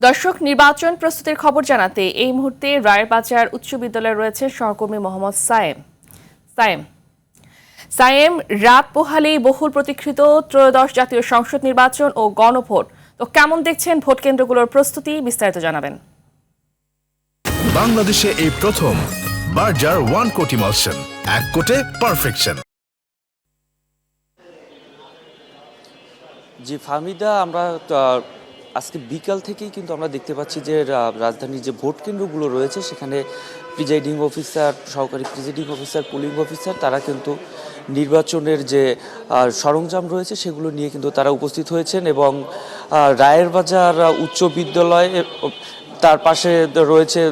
দর্শক, নির্বাচন প্রস্তুতির খবর জানাতে এই মুহূর্তে রায়েরবাজার উচ্চ বিদ্যালয়ে রয়েছে সহকর্মী মোহাম্মদ সায়েম। সায়েম সায়েম রাত পোহালেই বহুল প্রতীক্ষিত ত্রয়োদশ জাতীয় সংসদ নির্বাচন ও গণভোট, তো কেমন দেখছেন ভোট কেন্দ্রগুলোর প্রস্তুতি? বিস্তারিত জানাবেন। বাংলাদেশে এই প্রথম বার্জার 1 কোটি মালসন, 1 কোটে পারফেকশন। জি ফাহমিদা, আমরা আজকে বিকাল থেকেই কিন্তু আমরা দেখতে পাচ্ছি যে রাজধানীর যে ভোট কেন্দ্রগুলো রয়েছে সেখানে প্রিজাইডিং অফিসার, সহকারী প্রিজাইডিং অফিসার, পুলিং অফিসার তারা কিন্তু নির্বাচনের যে সরঞ্জাম রয়েছে সেগুলো নিয়ে কিন্তু তারা উপস্থিত হয়েছেন এবং রায়েরবাজার উচ্চ বিদ্যালয়, তার পাশে রয়েছে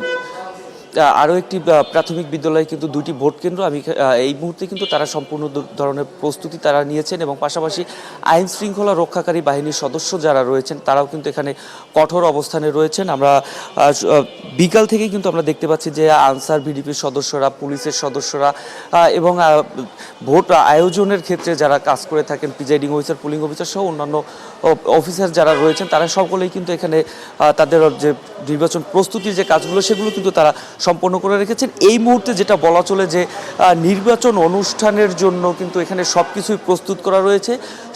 আরও একটি প্রাথমিক বিদ্যালয়ে কিন্তু দুটি ভোট কেন্দ্র। এই মুহূর্তে কিন্তু তারা সম্পূর্ণ ধরনের প্রস্তুতি তারা নিয়েছেন এবং পাশাপাশি আইন শৃঙ্খলা রক্ষাকারী বাহিনীর সদস্য যারা রয়েছেন তারাও কিন্তু এখানে কঠোর অবস্থানে রয়েছেন। আমরা বিকাল থেকেই কিন্তু আমরা দেখতে পাচ্ছি যে আনসার ভিডিপির সদস্যরা, পুলিশের সদস্যরা এবং ভোট আয়োজনের ক্ষেত্রে যারা কাজ করে থাকেন, প্রিজাইডিং অফিসার, পুলিং অফিসার সহ অন্যান্য অফিসার যারা রয়েছেন তারা সকলেই কিন্তু এখানে তাদের যে নির্বাচন প্রস্তুতির যে কাজগুলো সেগুলো কিন্তু তারা সম্পন্ন করে রেখেছেন। এই মুহূর্তে যেটা বলা চলে যে নির্বাচন অনুষ্ঠানের জন্য কিন্তু এখানে সব কিছুই প্রস্তুত করা রয়েছে।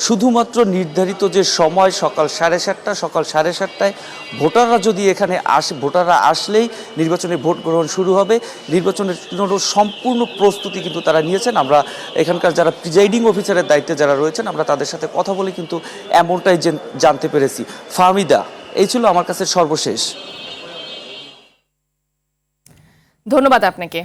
শুধুমাত্র নির্ধারিত যে সময় সকাল 7:30 ভোটাররা যদি এখানে ভোটাররা আসলেই নির্বাচনে ভোট গ্রহণ শুরু হবে। নির্বাচনের জন্য সম্পূর্ণ প্রস্তুতি কিন্তু তারা নিয়েছেন। আমরা এখানকার যারা প্রিজাইডিং অফিসারের দায়িত্বে যারা রয়েছেন আমরা তাদের সাথে কথা বলে কিন্তু এমনটাই জানতে পেরেছি। ফাহমিদা, এই ছিল আমার কাছে সর্বশেষ। ধন্যবাদ আপনাকে।